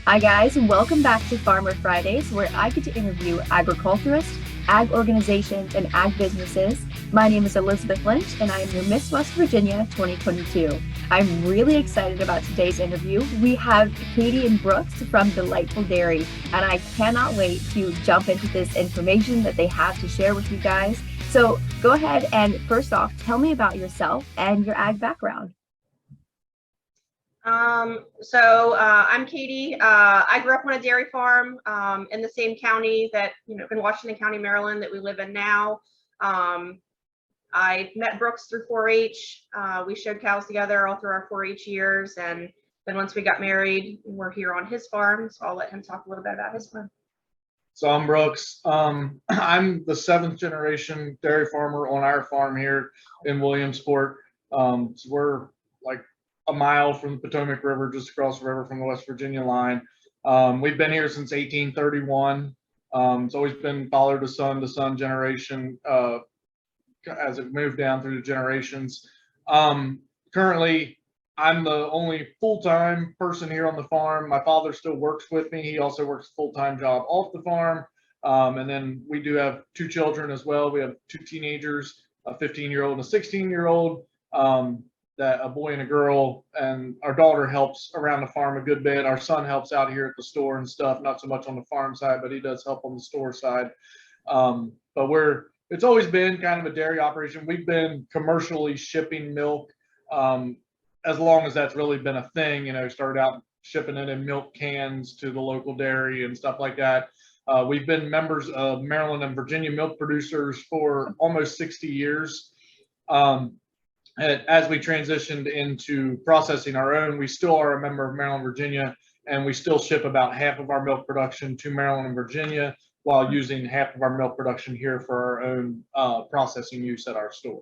Hi, guys, and welcome back to Farmer Fridays, where I get to interview agriculturists, ag organizations, and ag businesses. My name is Elizabeth Lynch, and I am your Miss West Virginia 2022. I'm really excited about today's interview. We have Katie and Brooks from Deliteful Dairy, and I cannot wait to jump into this information that they have to share with you guys. So go ahead and first off, tell me about yourself and your ag background. I'm Katie. I grew up on a dairy farm in the same county that, in Washington County, Maryland, that we live in now. I met Brooks through 4-H. We showed cows together all through our 4-H years. And then once we got married, we're here on his farm. So I'll let him talk a little bit about his farm. So I'm Brooks. I'm the 7th generation dairy farmer on our farm here in Williamsport. So we're like a mile from the Potomac River, just across the river from the West Virginia line. We've been here since 1831. It's always been father to son generation as it moved down through the generations. Currently, I'm the only full-time person here on the farm. My father still works with me. He also works a full-time job off the farm. And then we do have 2 children as well. We have 2 teenagers, a 15-year-old and a 16-year-old. That a boy and a girl, and our daughter helps around the farm a good bit. Our son helps out here at the store and stuff, not so much on the farm side, but he does help on the store side. But it's always been kind of a dairy operation. We've been commercially shipping milk as long as that's really been a thing. Started out shipping it in milk cans to the local dairy and stuff like that. We've been members of Maryland and Virginia milk producers for almost 60 years. As we transitioned into processing our own, we still are a member of Maryland, Virginia, and we still ship about half of our milk production to Maryland and Virginia while using half of our milk production here for our own processing use at our store.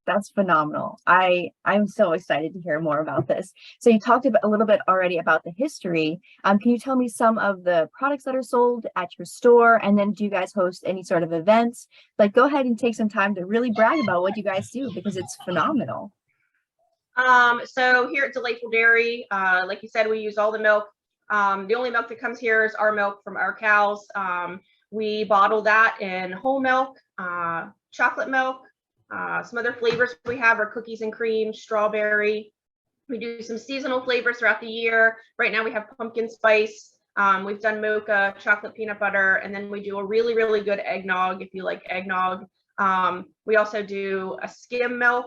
That's phenomenal. I'm so excited to hear more about this. So you talked a little bit already about the history. Can you tell me some of the products that are sold at your store? And then do you guys host any sort of events? Go ahead and take some time to really brag about what you guys do, because it's phenomenal. So here at Deliteful Dairy, like you said, we use all the milk. The only milk that comes here is our milk from our cows. We bottle that in whole milk, chocolate milk. Some other flavors we have are cookies and cream, strawberry. We do some seasonal flavors throughout the year. Right now we have pumpkin spice. We've done mocha, chocolate peanut butter, and then we do a really, really good eggnog if you like eggnog. We also do a skim milk.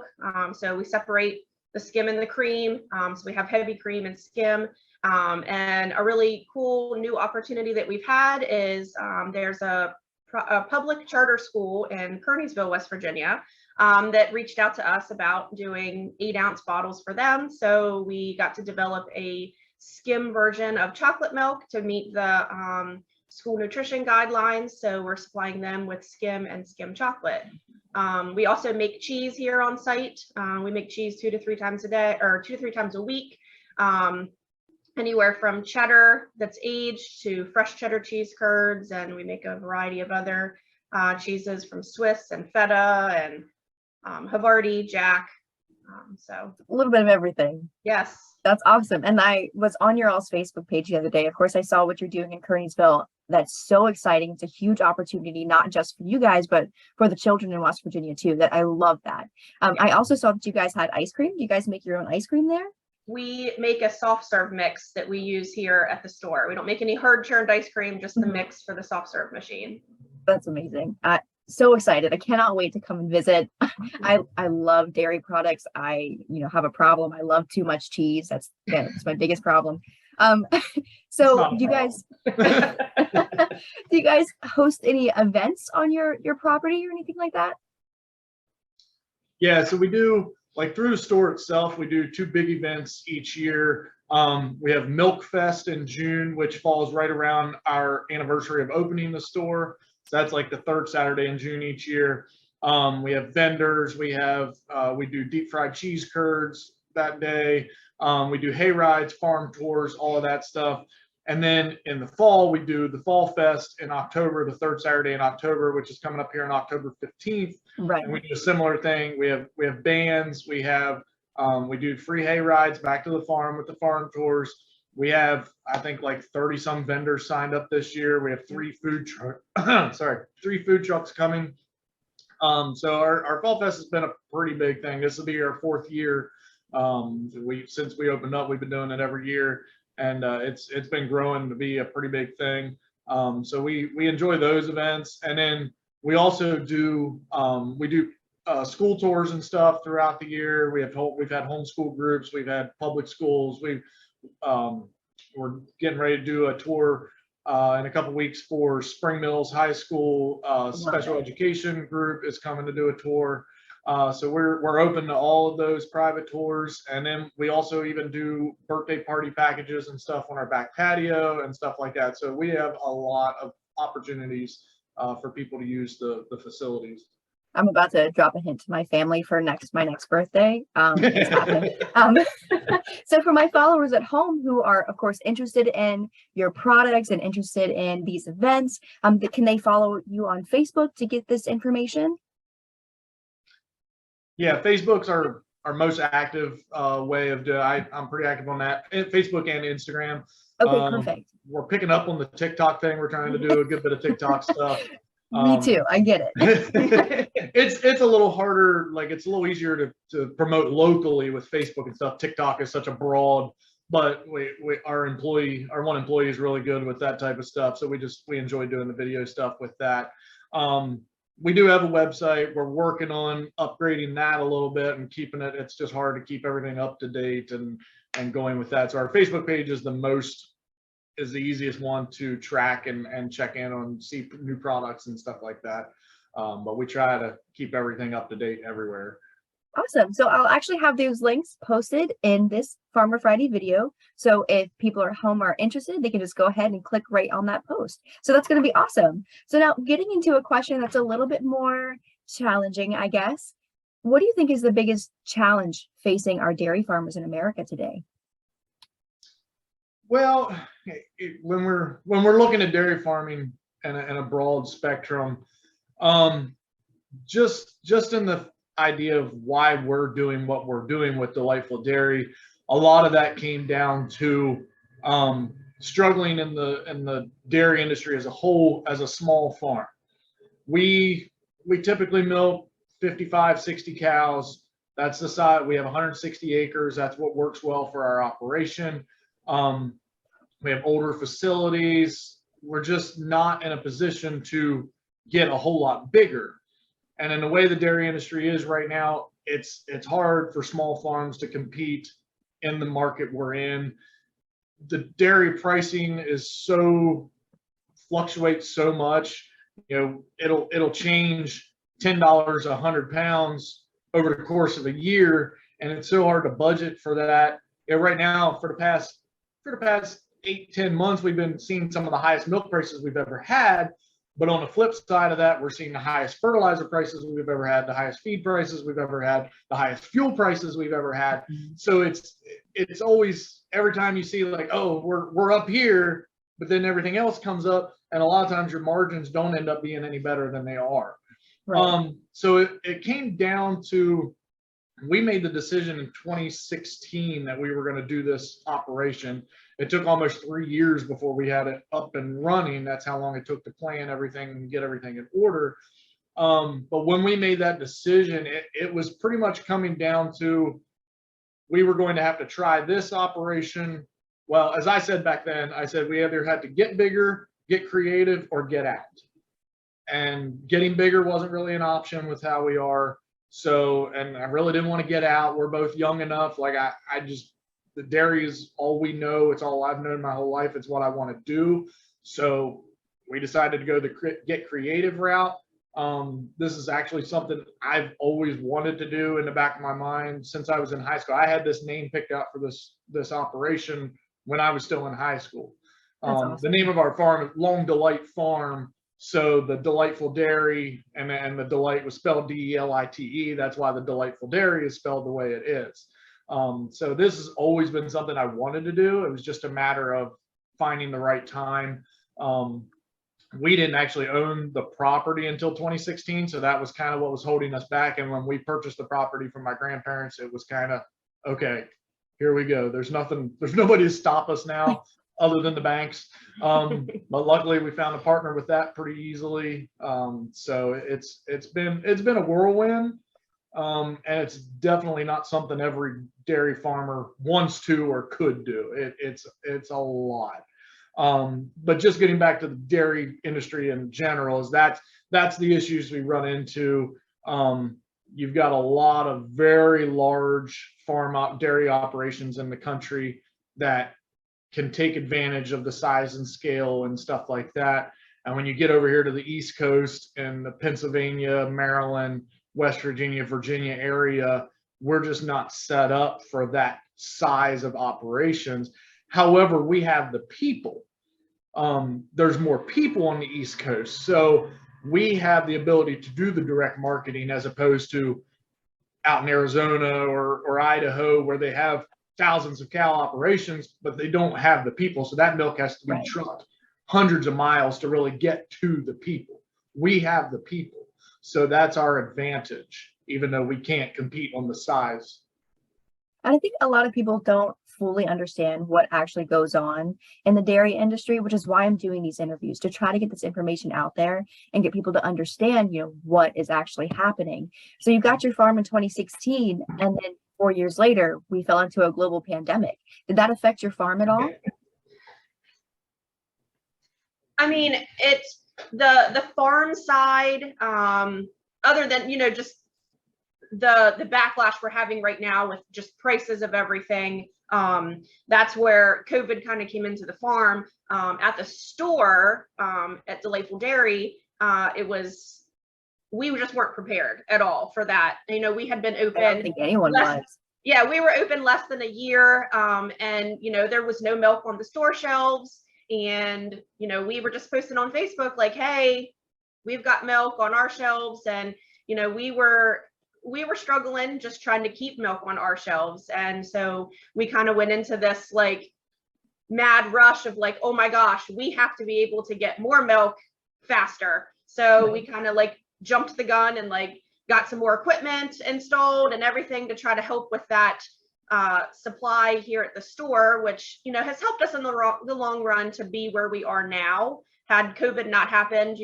So we separate the skim and the cream. So we have heavy cream and skim. And a really cool new opportunity that we've had is there's a public charter school in Kearneysville, West Virginia, that reached out to us about doing 8-ounce bottles for them. So we got to develop a skim version of chocolate milk to meet the school nutrition guidelines. So we're supplying them with skim and skim chocolate. We also make cheese here on site. We make cheese 2 to 3 times a day, or 2 to 3 times a week. Anywhere from cheddar that's aged to fresh cheddar cheese curds, and we make a variety of other cheeses from Swiss and feta and Havarti, Jack. So a little bit of everything. Yes. That's awesome. And I was on your all's Facebook page the other day. Of course, I saw what you're doing in Kearneysville. That's so exciting. It's a huge opportunity, not just for you guys, but for the children in West Virginia too. That I love that. I also saw that you guys had ice cream. Do you guys make your own ice cream there? We make a soft serve mix that we use here at the store. We don't make any hard churned ice cream, just the mix for the soft serve machine. That's amazing. So excited. I cannot wait to come and visit. I love dairy products. I have a problem. I love too much cheese. That's my biggest problem. So do you guys host any events on your property or anything like that? Yeah, so we do, like through the store itself, we do 2 big events each year. We have Milk Fest in June, which falls right around our anniversary of opening the store. So that's like the 3rd Saturday in June each year. We have vendors. We do deep fried cheese curds that day. We do hay rides, farm tours, all of that stuff. And then in the fall, we do the Fall Fest in October, the 3rd Saturday in October, which is coming up here on October 15th. Right. And we do a similar thing. We have bands. We do free hay rides back to the farm with the farm tours. We have, I think, like 30 some vendors signed up this year. We have three food trucks coming. So our Fall Fest has been a pretty big thing. This will be our 4th year. Since we opened up, we've been doing it every year, and it's been growing to be a pretty big thing. So we enjoy those events, and then we also do school tours and stuff throughout the year. We've had homeschool groups, we've had public schools. We're getting ready to do a tour in a couple weeks for Spring Mills High School. Special education group is coming to do a tour. So we're open to all of those private tours, and then we also even do birthday party packages and stuff on our back patio and stuff like that. So we have a lot of opportunities for people to use the facilities. I'm about to drop a hint to my family for my next birthday. It's happening. So for my followers at home who are, of course, interested in your products and interested in these events, can they follow you on Facebook to get this information? Yeah, Facebook's our most active way of doing. I'm pretty active on that, Facebook and Instagram. Okay, perfect. We're picking up on the TikTok thing. We're trying to do a good bit of TikTok stuff. Me too. I get it. It's a little harder. Like, it's a little easier to promote locally with Facebook and stuff. TikTok is such a broad, but our one employee is really good with that type of stuff. So we enjoy doing the video stuff with that. We do have a website. We're working on upgrading that a little bit and keeping it. It's just hard to keep everything up to date and going with that. So our Facebook page is the easiest one to track and check in on, see new products and stuff like that. But we try to keep everything up to date everywhere. Awesome. So I'll actually have those links posted in this Farmer Friday video. So if people at home are interested, they can just go ahead and click right on that post. So that's going to be awesome. So now getting into a question that's a little bit more challenging, I guess. What do you think is the biggest challenge facing our dairy farmers in America today? Well, when we're looking at dairy farming and a broad spectrum, just in the idea of why we're doing what we're doing with Deliteful Dairy, a lot of that came down to struggling in the dairy industry as a whole, as a small farm. We typically milk 55, 60 cows. That's the size. We have 160 acres. That's what works well for our operation. We have older facilities. We're just not in a position to get a whole lot bigger. And in the way the dairy industry is right now, it's hard for small farms to compete in the market we're in. The dairy pricing fluctuates so much. It'll change $10 a 100 pounds over the course of a year, and it's so hard to budget for that. Right now, for the past 8-10 months, we've been seeing some of the highest milk prices we've ever had. But on the flip side of that, we're seeing the highest fertilizer prices we've ever had, the highest feed prices we've ever had, the highest fuel prices we've ever had. So it's always, every time you see like, oh, we're up here, but then everything else comes up, and a lot of times your margins don't end up being any better than they are. Right. So it came down to, we made the decision in 2016 that we were going to do this operation. It took almost 3 years before we had it up and running. That's how long it took to plan everything and get everything in order. But when we made that decision, it was pretty much coming down to, we were going to have to try this operation. Well, as I said back then, I said we either had to get bigger, get creative, or get out. And getting bigger wasn't really an option with how we are. So, and I really didn't want to get out. We're both young enough. Like the dairy is all we know. It's all I've known my whole life. It's what I want to do. So we decided to go the get creative route. This is actually something I've always wanted to do in the back of my mind since I was in high school. I had this name picked out for this operation when I was still in high school. Awesome. The name of our farm is Long Delight Farm. So the Deliteful Dairy, and the Delight was spelled D-E-L-I-T-E. That's why the Deliteful Dairy is spelled the way it is. So this has always been something I wanted to do. It was just a matter of finding the right time. We didn't actually own the property until 2016. So that was kind of what was holding us back. And when we purchased the property from my grandparents, it was kind of, okay, here we go. There's nobody to stop us now other than the banks. But luckily we found a partner with that pretty easily. So it's been a whirlwind. And it's definitely not something every dairy farmer wants to or could do. It's a lot. But just getting back to the dairy industry in general, is that's the issues we run into. You've got a lot of very large dairy operations in the country that can take advantage of the size and scale and stuff like that. And when you get over here to the East Coast and the Pennsylvania, Maryland, West Virginia, Virginia area, we're just not set up for that size of operations. However, we have the people. There's more people on the East Coast, so we have the ability to do the direct marketing as opposed to out in Arizona or Idaho, where they have thousands of cow operations, but they don't have the people. So that milk has to be trucked hundreds of miles to really get to the people. We have the people. So that's our advantage, even though we can't compete on the size. I think a lot of people don't fully understand what actually goes on in the dairy industry, which is why I'm doing these interviews, to try to get this information out there and get people to understand, what is actually happening. So you got your farm in 2016, and then 4 years later, we fell into a global pandemic. Did that affect your farm at all? I mean, it's the farm side, other than, just the backlash we're having right now with just prices of everything. That's where COVID kind of came into the farm. At the store, at Deliteful Dairy, we just weren't prepared at all for that. We had been open. I don't think anyone was. Yeah, we were open less than a year. And there was no milk on the store shelves. And, we were just posting on Facebook like, hey, we've got milk on our shelves. And, we were struggling just trying to keep milk on our shelves. And so we kind of went into this like mad rush of like, oh my gosh, we have to be able to get more milk faster. So we kind of like jumped the gun and like got some more equipment installed and everything to try to help with that supply here at the store, which, has helped us in the long run to be where we are now. Had COVID not happened,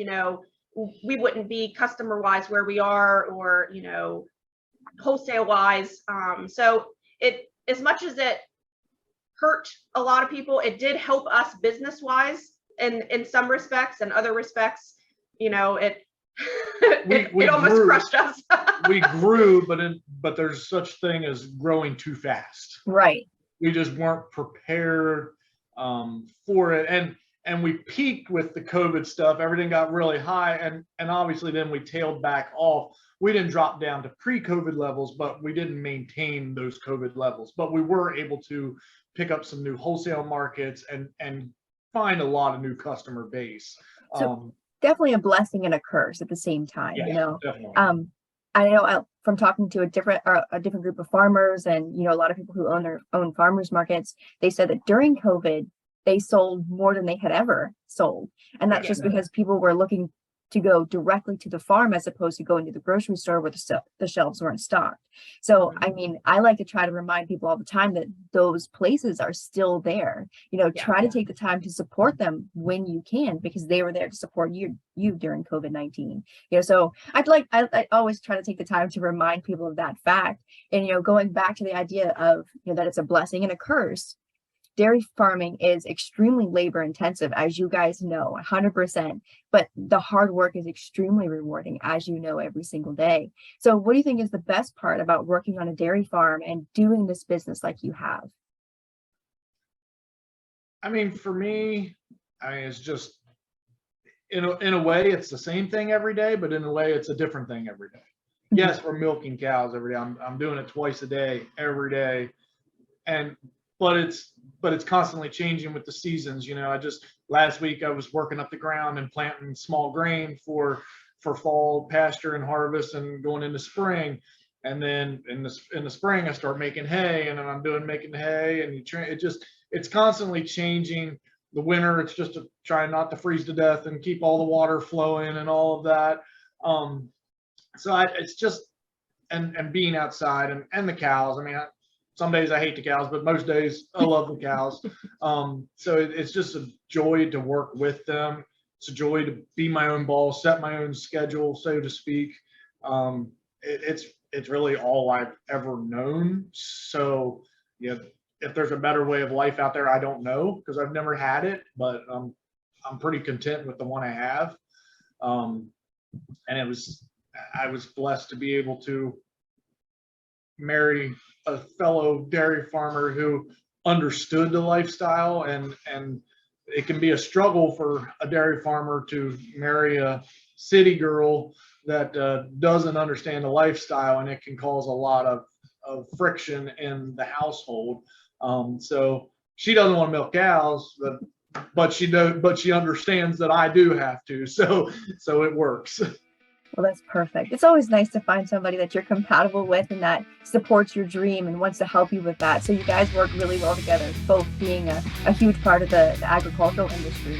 we wouldn't be customer wise where we are, or, wholesale wise. So as much as it hurt a lot of people, it did help us business wise in some respects, and other respects, it almost crushed us. We grew, but there's such thing as growing too fast. Right. We just weren't prepared for it. And we peaked with the COVID stuff. Everything got really high, and obviously then we tailed back off. We didn't drop down to pre-COVID levels, but we didn't maintain those COVID levels. But we were able to pick up some new wholesale markets and find a lot of new customer base. So definitely a blessing and a curse at the same time. Definitely. I know from talking to a different group of farmers, and a lot of people who own their own farmers markets, they said that during COVID they sold more than they had ever sold, and that's just because people were looking to go directly to the farm as opposed to going to the grocery store where the shelves weren't stocked. So I mean, I like to try to remind people all the time that those places are still there. Try to take the time to support them when you can, because they were there to support you during COVID-19. So I always try to take the time to remind people of that fact. And going back to the idea of that it's a blessing and a curse. Dairy farming is extremely labor intensive, as you guys know, 100%, but the hard work is extremely rewarding, as you know, every single day. So what do you think is the best part about working on a dairy farm and doing this business like you have? I mean, for me, it's just, in a way, it's the same thing every day, but in a way, it's a different thing every day. Yes, we're milking cows every day. I'm doing it twice a day, every day. But it's constantly changing with the seasons. Last week I was working up the ground and planting small grain for fall pasture and harvest and going into spring. And then in the spring I start making hay, and then I'm making hay, and it's constantly changing. The winter, it's just trying not to freeze to death and keep all the water flowing and all of that. It's just, and being outside and the cows. I mean, some days I hate the cows, but most days I love the cows. So it's just a joy to work with them. It's a joy to be my own boss, set my own schedule, so to speak. It's really all I've ever known. So yeah, if there's a better way of life out there, I don't know, because I've never had it, but I'm pretty content with the one I have. And I was blessed to be able to marry a fellow dairy farmer who understood the lifestyle, and it can be a struggle for a dairy farmer to marry a city girl that doesn't understand the lifestyle, and it can cause a lot of friction in the household. So she doesn't want to milk cows, but she understands that I do have to, so it works. Well, that's perfect. It's always nice to find somebody that you're compatible with and that supports your dream and wants to help you with that. So you guys work really well together, both being a huge part of the agricultural industry.